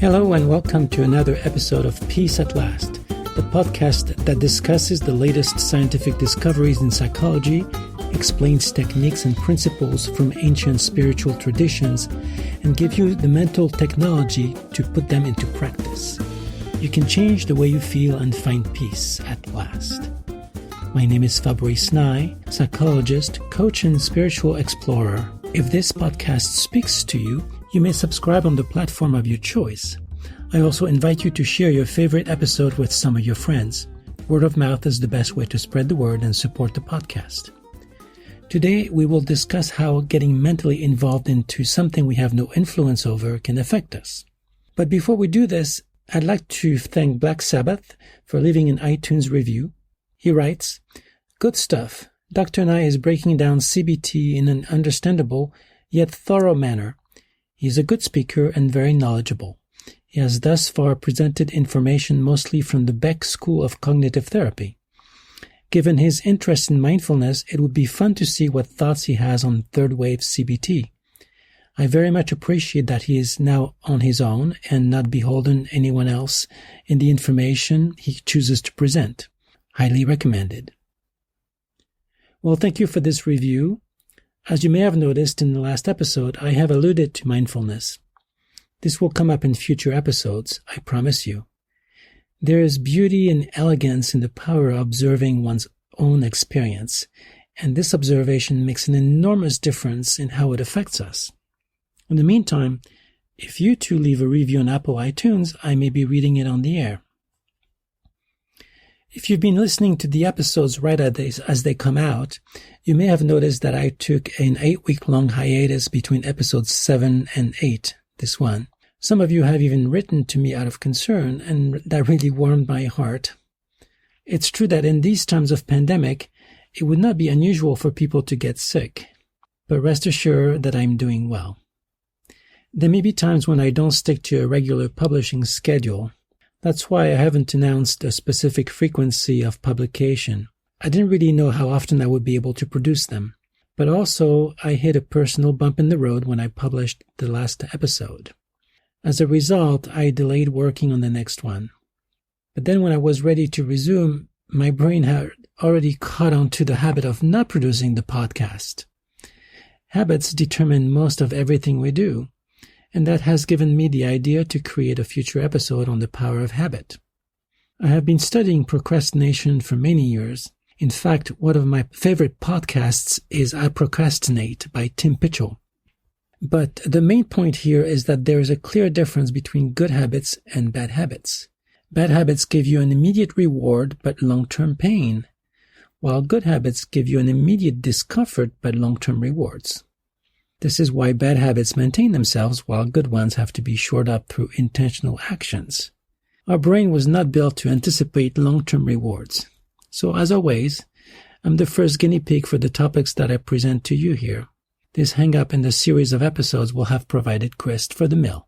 Hello and welcome to another episode of Peace at Last, the podcast that discusses the latest scientific discoveries in psychology, explains techniques and principles from ancient spiritual traditions, and gives you the mental technology to put them into practice. You can change the way you feel and find peace at last. My name is Fabrice Nye, psychologist, coach, and spiritual explorer. If this podcast speaks to you, you may subscribe on the platform of your choice. I also invite you to share your favorite episode with some of your friends. Word of mouth is the best way to spread the word and support the podcast. Today, we will discuss how getting mentally involved into something we have no influence over can affect us. But before we do this, I'd like to thank Black Sabbath for leaving an iTunes review. He writes, "Good stuff. Dr. Nye is breaking down CBT in an understandable yet thorough manner. He's a good speaker and very knowledgeable. He has thus far presented information mostly from the Beck School of Cognitive Therapy. Given his interest in mindfulness, it would be fun to see what thoughts he has on third wave CBT. I very much appreciate that he is now on his own and not beholden to anyone else in the information he chooses to present. Highly recommended." Well, thank you for this review. As you may have noticed in the last episode, I have alluded to mindfulness. This will come up in future episodes, I promise you. There is beauty and elegance in the power of observing one's own experience, and this observation makes an enormous difference in how it affects us. In the meantime, if you too leave a review on Apple iTunes, I may be reading it on the air. If you've been listening to the episodes right as they come out, you may have noticed that I took an 8-week-long hiatus between episodes 7 and 8, this one. Some of you have even written to me out of concern, and that really warmed my heart. It's true that in these times of pandemic, it would not be unusual for people to get sick, but rest assured that I'm doing well. There may be times when I don't stick to a regular publishing schedule. That's why I haven't announced a specific frequency of publication. I didn't really know how often I would be able to produce them. But also, I hit a personal bump in the road when I published the last episode. As a result, I delayed working on the next one. But then when I was ready to resume, my brain had already caught on to the habit of not producing the podcast. Habits determine most of everything we do. And that has given me the idea to create a future episode on the power of habit. I have been studying procrastination for many years. In fact, one of my favorite podcasts is I Procrastinate by Tim Pitchell. But the main point here is that there is a clear difference between good habits and bad habits. Bad habits give you an immediate reward but long-term pain, while good habits give you an immediate discomfort but long-term rewards. This is why bad habits maintain themselves while good ones have to be shored up through intentional actions. Our brain was not built to anticipate long-term rewards. So as always, I'm the first guinea pig for the topics that I present to you here. This hang-up in the series of episodes will have provided grist for the mill.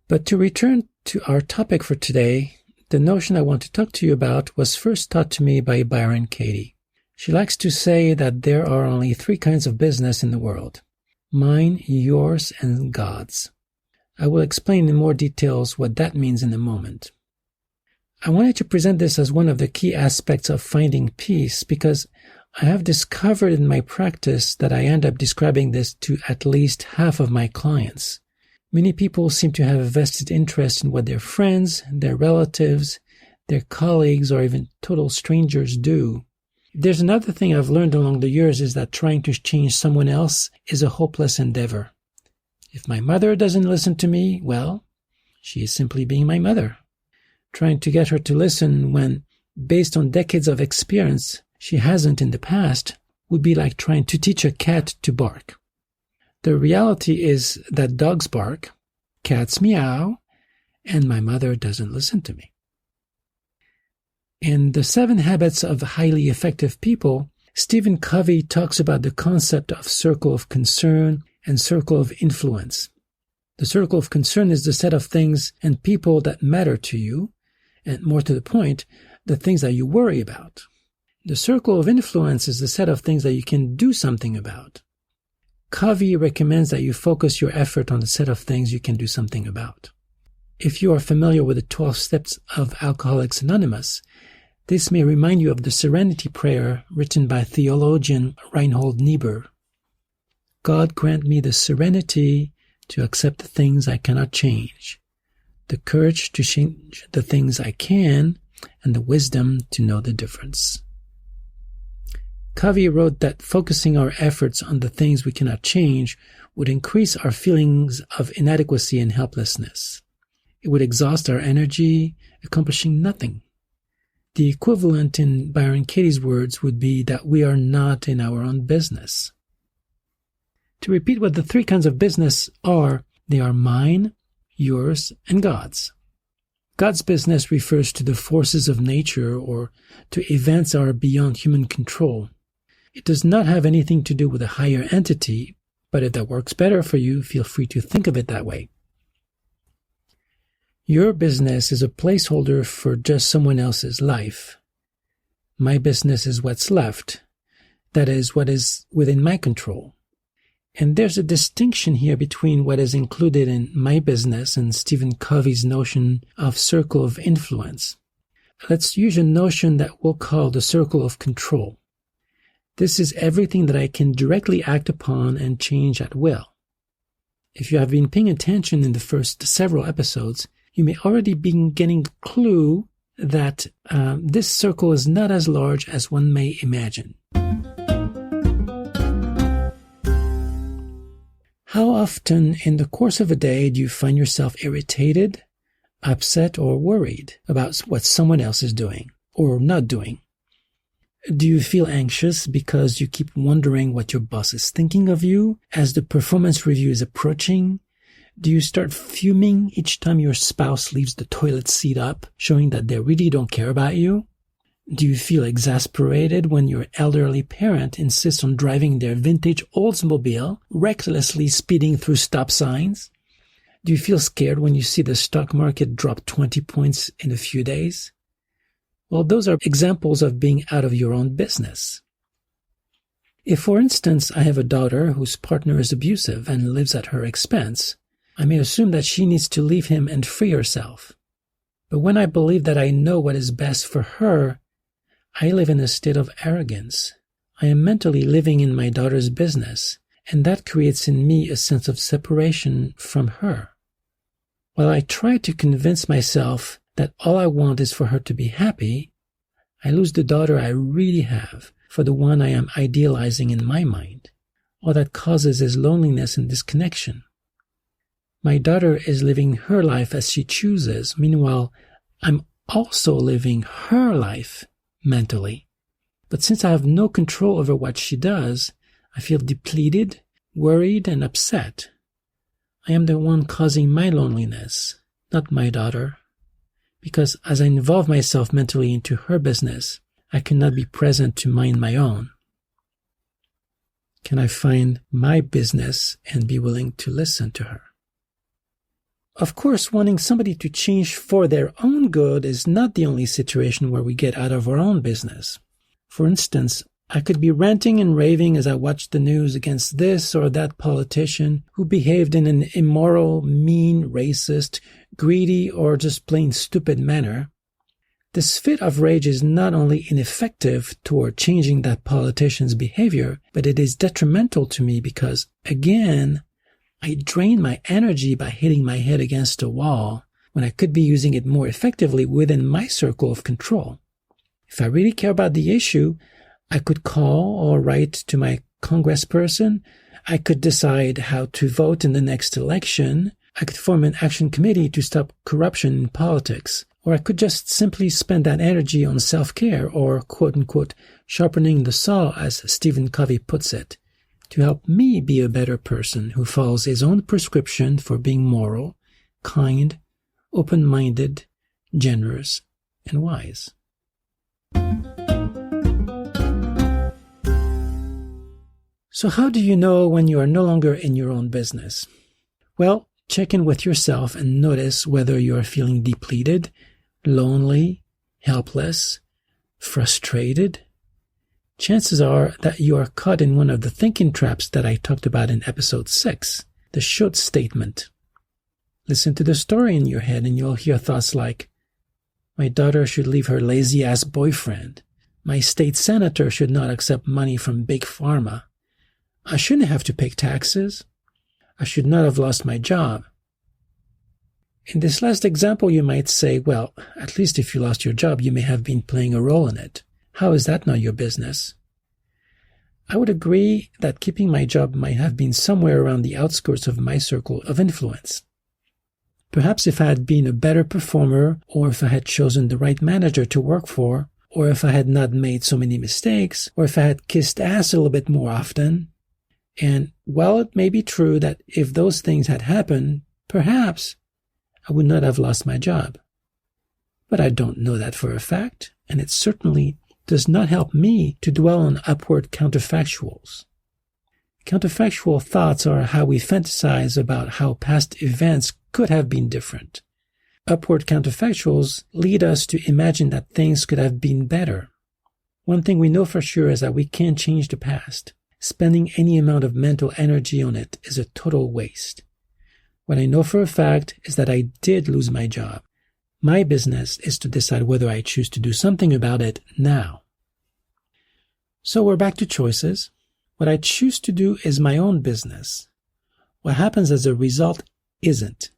But to return to our topic for today, the notion I want to talk to you about was first taught to me by Byron Katie. She likes to say that there are only 3 kinds of business in the world: mine, yours, and God's. I will explain in more details what that means in a moment. I wanted to present this as one of the key aspects of finding peace because I have discovered in my practice that I end up describing this to at least half of my clients. Many people seem to have a vested interest in what their friends, their relatives, their colleagues, or even total strangers do. There's another thing I've learned along the years is that trying to change someone else is a hopeless endeavor. If my mother doesn't listen to me, well, she is simply being my mother. Trying to get her to listen when, based on decades of experience, she hasn't in the past, would be like trying to teach a cat to bark. The reality is that dogs bark, cats meow, and my mother doesn't listen to me. In The 7 Habits of Highly Effective People, Stephen Covey talks about the concept of circle of concern and circle of influence. The circle of concern is the set of things and people that matter to you, and more to the point, the things that you worry about. The circle of influence is the set of things that you can do something about. Covey recommends that you focus your effort on the set of things you can do something about. If you are familiar with the 12 steps of Alcoholics Anonymous, this may remind you of the Serenity Prayer written by theologian Reinhold Niebuhr. God grant me the serenity to accept the things I cannot change, the courage to change the things I can, and the wisdom to know the difference. Covey wrote that focusing our efforts on the things we cannot change would increase our feelings of inadequacy and helplessness. It would exhaust our energy, accomplishing nothing. The equivalent in Byron Katie's words would be that we are not in our own business. To repeat what the three kinds of business are, they are mine, yours, and God's. God's business refers to the forces of nature or to events that are beyond human control. It does not have anything to do with a higher entity, but if that works better for you, feel free to think of it that way. Your business is a placeholder for just someone else's life. My business is what's left. That is what is within my control. And there's a distinction here between what is included in my business and Stephen Covey's notion of circle of influence. Let's use a notion that we'll call the circle of control. This is everything that I can directly act upon and change at will. If you have been paying attention in the first several episodes, you may already be getting a clue that this circle is not as large as one may imagine. How often in the course of a day do you find yourself irritated, upset, or worried about what someone else is doing or not doing? Do you feel anxious because you keep wondering what your boss is thinking of you as the performance review is approaching? Do you start fuming each time your spouse leaves the toilet seat up, showing that they really don't care about you? Do you feel exasperated when your elderly parent insists on driving their vintage Oldsmobile, recklessly speeding through stop signs? Do you feel scared when you see the stock market drop 20 points in a few days? Well, those are examples of being out of your own business. If, for instance, I have a daughter whose partner is abusive and lives at her expense, I may assume that she needs to leave him and free herself. But when I believe that I know what is best for her, I live in a state of arrogance. I am mentally living in my daughter's business, and that creates in me a sense of separation from her. While I try to convince myself that all I want is for her to be happy, I lose the daughter I really have for the one I am idealizing in my mind. All that causes is loneliness and disconnection. My daughter is living her life as she chooses. Meanwhile, I'm also living her life mentally. But since I have no control over what she does, I feel depleted, worried, and upset. I am the one causing my loneliness, not my daughter. Because as I involve myself mentally into her business, I cannot be present to mind my own. Can I find my business and be willing to listen to her? Of course, wanting somebody to change for their own good is not the only situation where we get out of our own business. For instance, I could be ranting and raving as I watch the news against this or that politician who behaved in an immoral, mean, racist, greedy, or just plain stupid manner. This fit of rage is not only ineffective toward changing that politician's behavior, but it is detrimental to me because, again, I drain my energy by hitting my head against a wall when I could be using it more effectively within my circle of control. If I really care about the issue, I could call or write to my congressperson. I could decide how to vote in the next election. I could form an action committee to stop corruption in politics. Or I could just simply spend that energy on self-care or, quote-unquote, sharpening the saw, as Stephen Covey puts it, to help me be a better person who follows his own prescription for being moral, kind, open-minded, generous, and wise. So how do you know when you are no longer in your own business? Well, check in with yourself and notice whether you are feeling depleted, lonely, helpless, frustrated. chances are that you are caught in one of the thinking traps that I talked about in episode 6, the should statement. Listen to the story in your head and you'll hear thoughts like, my daughter should leave her lazy-ass boyfriend. My state senator should not accept money from Big Pharma. I shouldn't have to pay taxes. I should not have lost my job. In this last example, you might say, well, at least if you lost your job, you may have been playing a role in it. How is that not your business? I would agree that keeping my job might have been somewhere around the outskirts of my circle of influence. Perhaps if I had been a better performer, or if I had chosen the right manager to work for, or if I had not made so many mistakes, or if I had kissed ass a little bit more often. And while it may be true that if those things had happened, perhaps I would not have lost my job. But I don't know that for a fact, and it certainly does not help me to dwell on upward counterfactuals. Counterfactual thoughts are how we fantasize about how past events could have been different. Upward counterfactuals lead us to imagine that things could have been better. One thing we know for sure is that we can't change the past. Spending any amount of mental energy on it is a total waste. What I know for a fact is that I did lose my job. My business is to decide whether I choose to do something about it now. So we're back to choices. What I choose to do is my own business. What happens as a result isn't.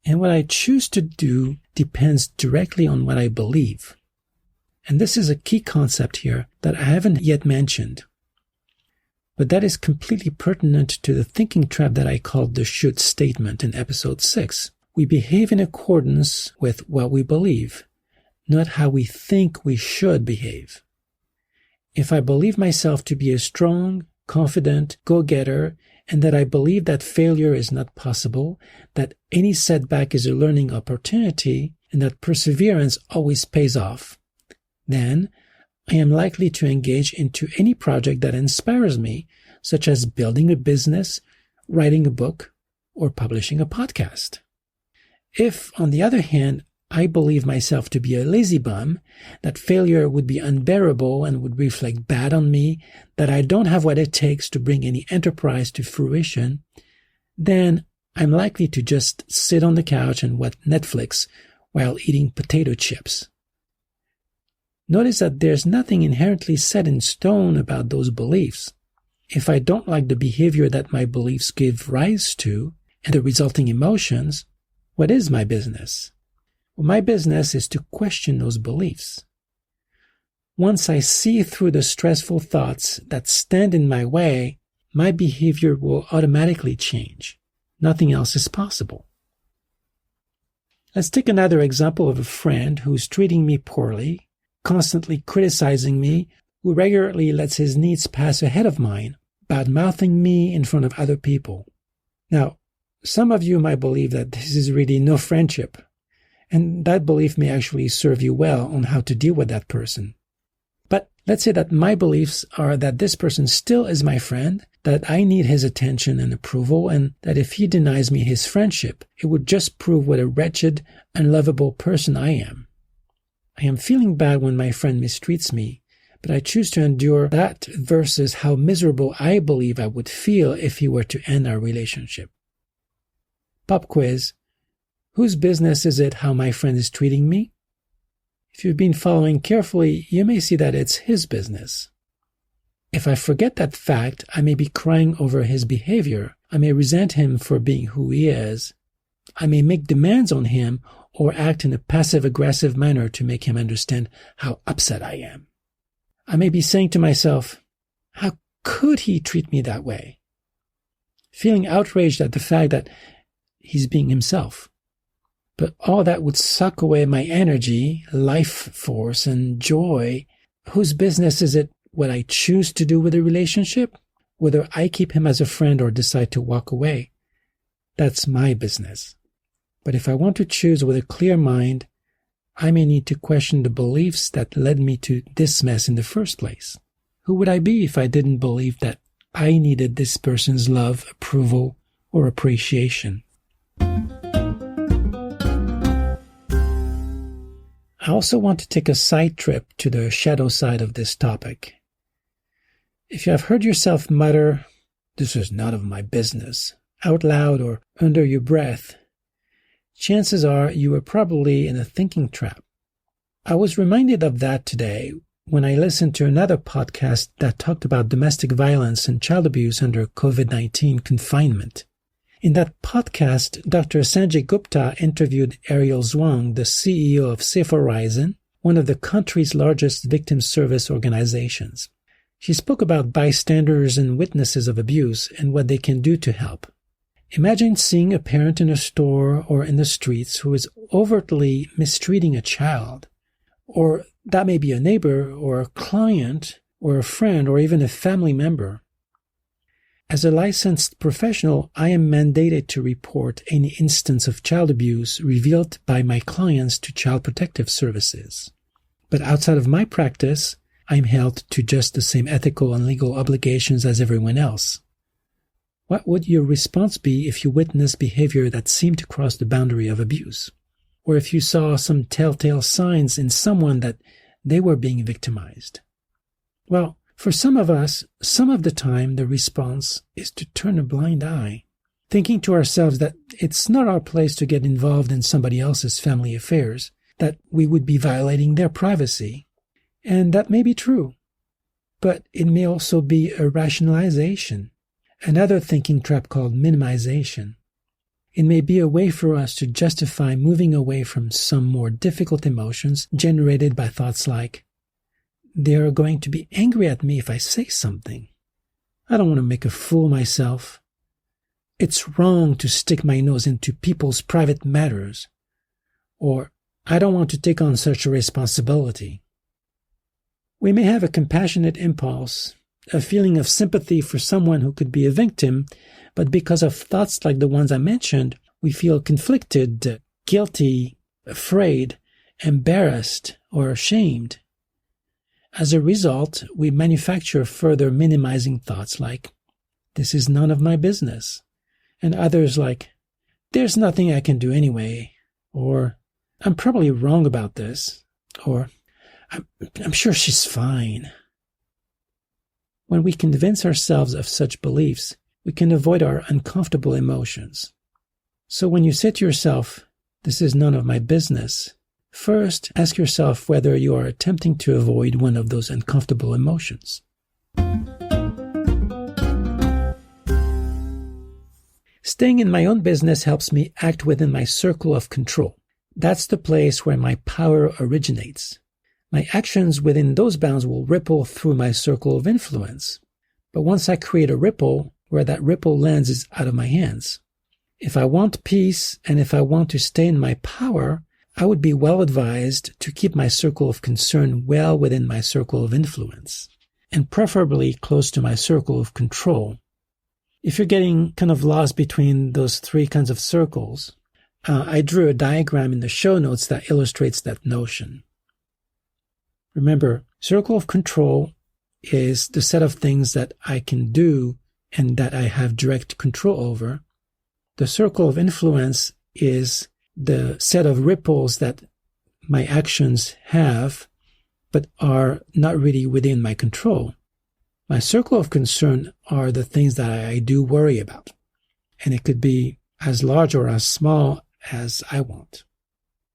And what I choose to do depends directly on what I believe. And this is a key concept here that I haven't yet mentioned. But that is completely pertinent to the thinking trap that I called the should statement in episode 6. We behave in accordance with what we believe, not how we think we should behave. If I believe myself to be a strong, confident go-getter, and that I believe that failure is not possible, that any setback is a learning opportunity, and that perseverance always pays off, then I am likely to engage into any project that inspires me, such as building a business, writing a book, or publishing a podcast. If, on the other hand, I believe myself to be a lazy bum, that failure would be unbearable and would reflect bad on me, that I don't have what it takes to bring any enterprise to fruition, then I'm likely to just sit on the couch and watch Netflix while eating potato chips. Notice that there's nothing inherently set in stone about those beliefs. If I don't like the behavior that my beliefs give rise to and the resulting emotions, what is my business? Well, my business is to question those beliefs. Once I see through the stressful thoughts that stand in my way, my behavior will automatically change. Nothing else is possible. Let's take another example of a friend who's treating me poorly, constantly criticizing me, who regularly lets his needs pass ahead of mine, bad-mouthing me in front of other people. Now, some of you might believe that this is really no friendship, and that belief may actually serve you well on how to deal with that person. But let's say that my beliefs are that this person still is my friend, that I need his attention and approval, and that if he denies me his friendship, it would just prove what a wretched, unlovable person I am. I am feeling bad when my friend mistreats me, but I choose to endure that versus how miserable I believe I would feel if he were to end our relationship. Pop quiz. Whose business is it how my friend is treating me? If you've been following carefully, you may see that it's his business. If I forget that fact, I may be crying over his behavior. I may resent him for being who he is. I may make demands on him or act in a passive-aggressive manner to make him understand how upset I am. I may be saying to myself, how could he treat me that way? Feeling outraged at the fact that he's being himself. But all that would suck away my energy, life force, and joy. Whose business is it what I choose to do with a relationship? Whether I keep him as a friend or decide to walk away? That's my business. But if I want to choose with a clear mind, I may need to question the beliefs that led me to this mess in the first place. Who would I be if I didn't believe that I needed this person's love, approval, or appreciation? I also want to take a side trip to the shadow side of this topic. If you have heard yourself mutter, "This is none of my business," out loud or under your breath, chances are you are probably in a thinking trap. I was reminded of that today when I listened to another podcast that talked about domestic violence and child abuse under COVID-19 confinement. In that podcast, Dr. Sanjay Gupta interviewed Ariel Zhuang, the CEO of Safe Horizon, one of the country's largest victim service organizations. She spoke about bystanders and witnesses of abuse and what they can do to help. Imagine seeing a parent in a store or in the streets who is overtly mistreating a child. Or that may be a neighbor or a client or a friend or even a family member. As a licensed professional, I am mandated to report any instance of child abuse revealed by my clients to Child Protective Services. But outside of my practice, I am held to just the same ethical and legal obligations as everyone else. What would your response be if you witnessed behavior that seemed to cross the boundary of abuse? Or if you saw some telltale signs in someone that they were being victimized? Well, for some of us, some of the time the response is to turn a blind eye, thinking to ourselves that it's not our place to get involved in somebody else's family affairs, that we would be violating their privacy. And that may be true, but it may also be a rationalization, another thinking trap called minimization. It may be a way for us to justify moving away from some more difficult emotions generated by thoughts like, "They are going to be angry at me if I say something. I don't want to make a fool of myself. It's wrong to stick my nose into people's private matters." Or, "I don't want to take on such a responsibility." We may have a compassionate impulse, a feeling of sympathy for someone who could be a victim, but because of thoughts like the ones I mentioned, we feel conflicted, guilty, afraid, embarrassed, or ashamed. As a result, we manufacture further minimizing thoughts like, "This is none of my business," and others like, "There's nothing I can do anyway," or "I'm probably wrong about this," or I'm sure she's fine. When we convince ourselves of such beliefs, we can avoid our uncomfortable emotions. So when you say to yourself, "This is none of my business," first ask yourself whether you are attempting to avoid one of those uncomfortable emotions. Staying in my own business helps me act within my circle of control. That's the place where my power originates. My actions within those bounds will ripple through my circle of influence. But once I create a ripple, where that ripple lands is out of my hands. If I want peace and if I want to stay in my power, I would be well advised to keep my circle of concern well within my circle of influence, and preferably close to my circle of control. If you're getting kind of lost between those three kinds of circles, I drew a diagram in the show notes that illustrates that notion. Remember, circle of control is the set of things that I can do and that I have direct control over. The circle of influence is the set of ripples that my actions have, but are not really within my control. My circle of concern are the things that I do worry about, and it could be as large or as small as I want.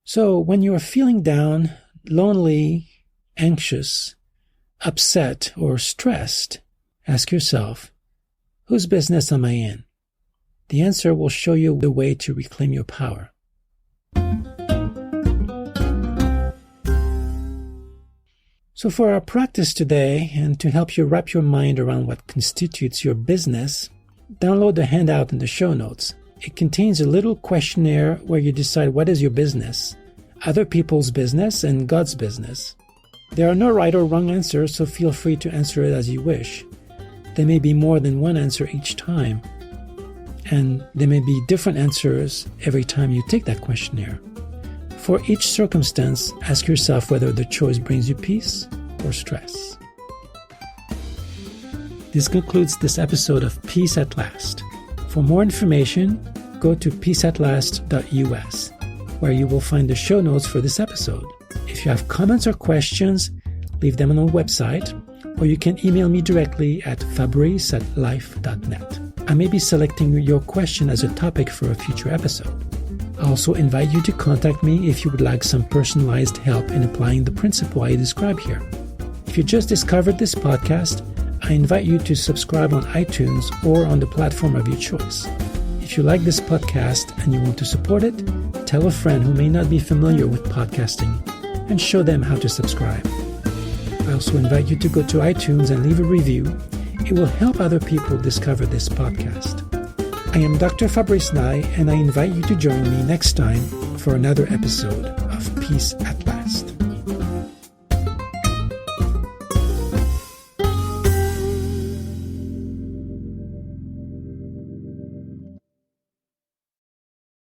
So when you are feeling down, lonely, anxious, upset, or stressed, ask yourself, whose business am I in? The answer will show you the way to reclaim your power. So for our practice today, and to help you wrap your mind around what constitutes your business, download the handout in the show notes. It contains a little questionnaire where you decide what is your business, other people's business, and God's business. There are no right or wrong answers, so feel free to answer it as you wish. There may be more than one answer each time, and there may be different answers every time you take that questionnaire. For each circumstance, ask yourself whether the choice brings you peace or stress. This concludes this episode of Peace at Last. For more information, go to peaceatlast.us, where you will find the show notes for this episode. If you have comments or questions, leave them on our website or you can email me directly at fabrice@life.net. I may be selecting your question as a topic for a future episode. I also invite you to contact me if you would like some personalized help in applying the principle I describe here. If you just discovered this podcast, I invite you to subscribe on iTunes or on the platform of your choice. If you like this podcast and you want to support it, tell a friend who may not be familiar with podcasting and show them how to subscribe. I also invite you to go to iTunes and leave a review. It will help other people discover this podcast. I am Dr. Fabrice Nye, and I invite you to join me next time for another episode of Peace at Last.